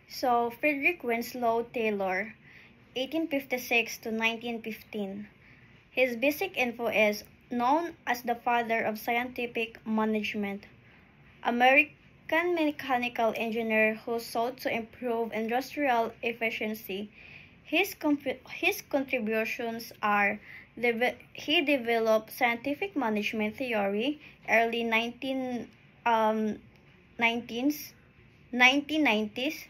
So, Frederick Winslow Taylor, 1856 to 1915. His basic info is known as the father of scientific management, American mechanical engineer who sought to improve industrial efficiency. His contributions are he developed scientific management theory early 19s 1990s,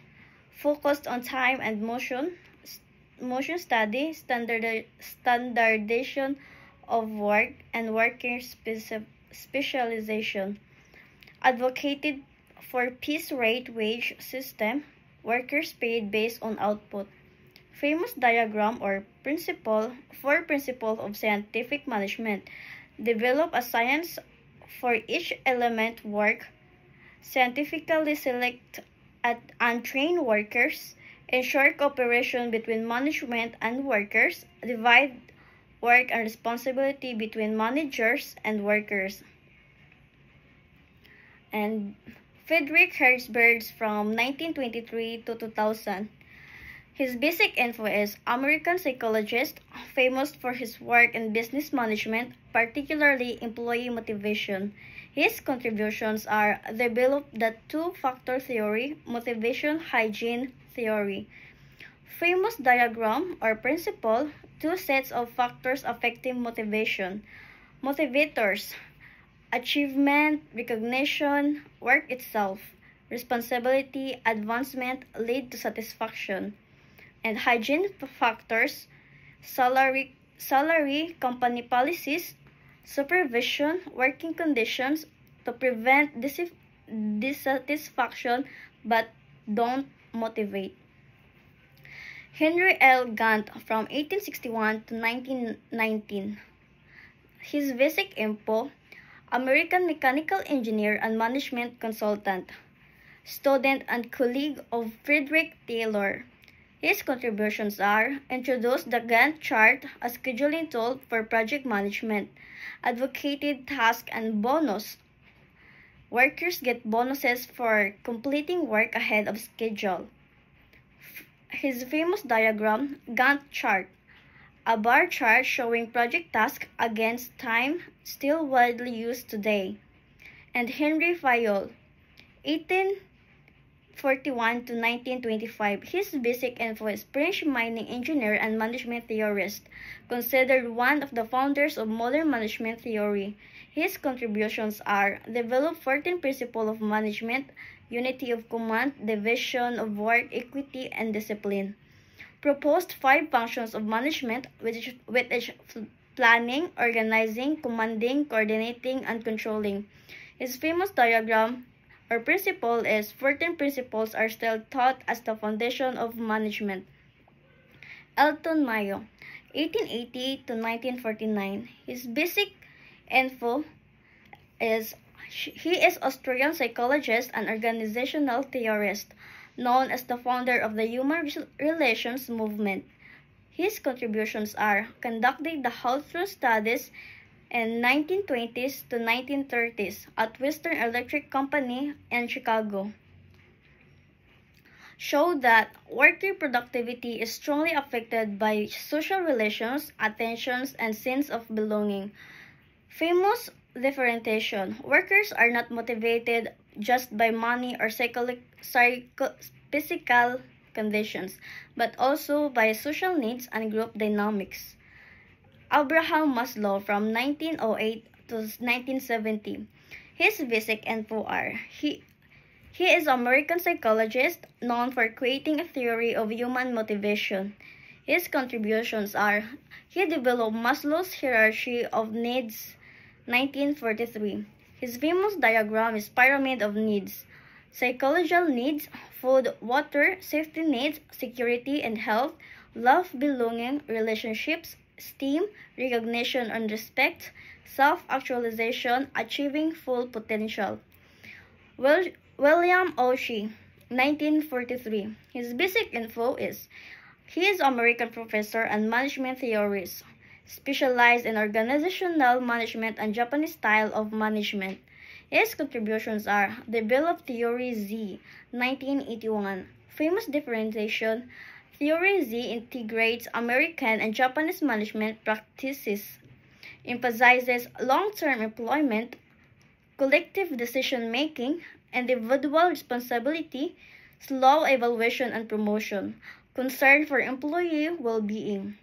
focused on time and motion study, standardization of work, and worker specialization. Advocated for piece rate wage system, workers paid based on output. Famous diagram or principle of scientific management. Develop a science for each element work. Scientifically select and train workers. Ensure cooperation between management and workers. Divide work and responsibility between managers and workers. And Friedrich Herzberg from 1923 to 2000. His basic info is American psychologist, famous for his work in business management, particularly employee motivation. His contributions are developed the two-factor theory, motivation hygiene theory. Famous diagram or principle, two sets of factors affecting motivation. Motivators, achievement, recognition, work itself, responsibility, advancement lead to satisfaction. And hygiene factors, salary, company policies, supervision, working conditions to prevent dissatisfaction but don't motivate. Henry L. Gantt from 1861 to 1919. His basic info, American mechanical engineer and management consultant, student and colleague of Frederick Taylor. His contributions are introduce the Gantt chart, a scheduling tool for project management, advocated task and bonus. Workers get bonuses for completing work ahead of schedule. His famous diagram, Gantt chart, a bar chart showing project tasks against time, still widely used today. And Henry Fayol, 1841 to 1925. His basic info is French mining engineer and management theorist, considered one of the founders of modern management theory. His contributions are develop 14 principles of management, unity of command, division of work, equity, and discipline. Proposed 5 functions of management, which is planning, organizing, commanding, coordinating, and controlling. His famous diagram or principle is 14 principles are still taught as the foundation of management. Elton Mayo, 1880 to 1949. His basic info is he is Austrian psychologist and organizational theorist, known as the founder of the human relations movement. His contributions are conducting the Health studies in 1920s to 1930s at Western Electric Company in Chicago. Showed that worker productivity is strongly affected by social relations, attentions, and sense of belonging. Famous differentiation. Workers are not motivated just by money or physical conditions, but also by social needs and group dynamics. Abraham Maslow from 1908 to 1970. His basic info are he is an American psychologist known for creating a theory of human motivation. His contributions are he developed Maslow's hierarchy of needs 1943. His famous diagram is pyramid of needs. Psychological needs, food, water, safety needs, security and health, love, belonging, relationships, esteem, recognition and respect, self-actualization, achieving full potential. William Oshie, 1943. His basic info is he is an American professor and management theorist, specialized in organizational management and Japanese style of management. His contributions are Developed Theory Z, 1981, Famous differentiation. Theory Z integrates American and Japanese management practices, emphasizes long-term employment, collective decision-making, individual responsibility, slow evaluation and promotion, concern for employee well-being.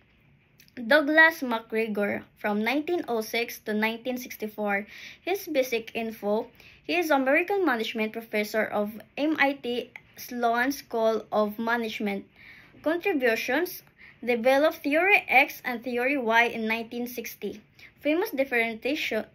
Douglas MacGregor, from 1906 to 1964. His basic info. He is American Management Professor of MIT Sloan School of Management. Contributions. Developed Theory X and Theory Y in 1960. Famous differentiation.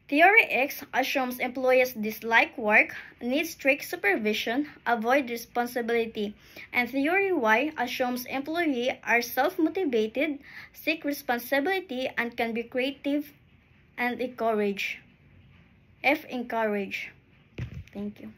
Theory X assumes employees dislike work, need strict supervision, avoid responsibility, and Theory Y assumes employees are self-motivated, seek responsibility, and can be creative and encourage. Encourage. Thank you.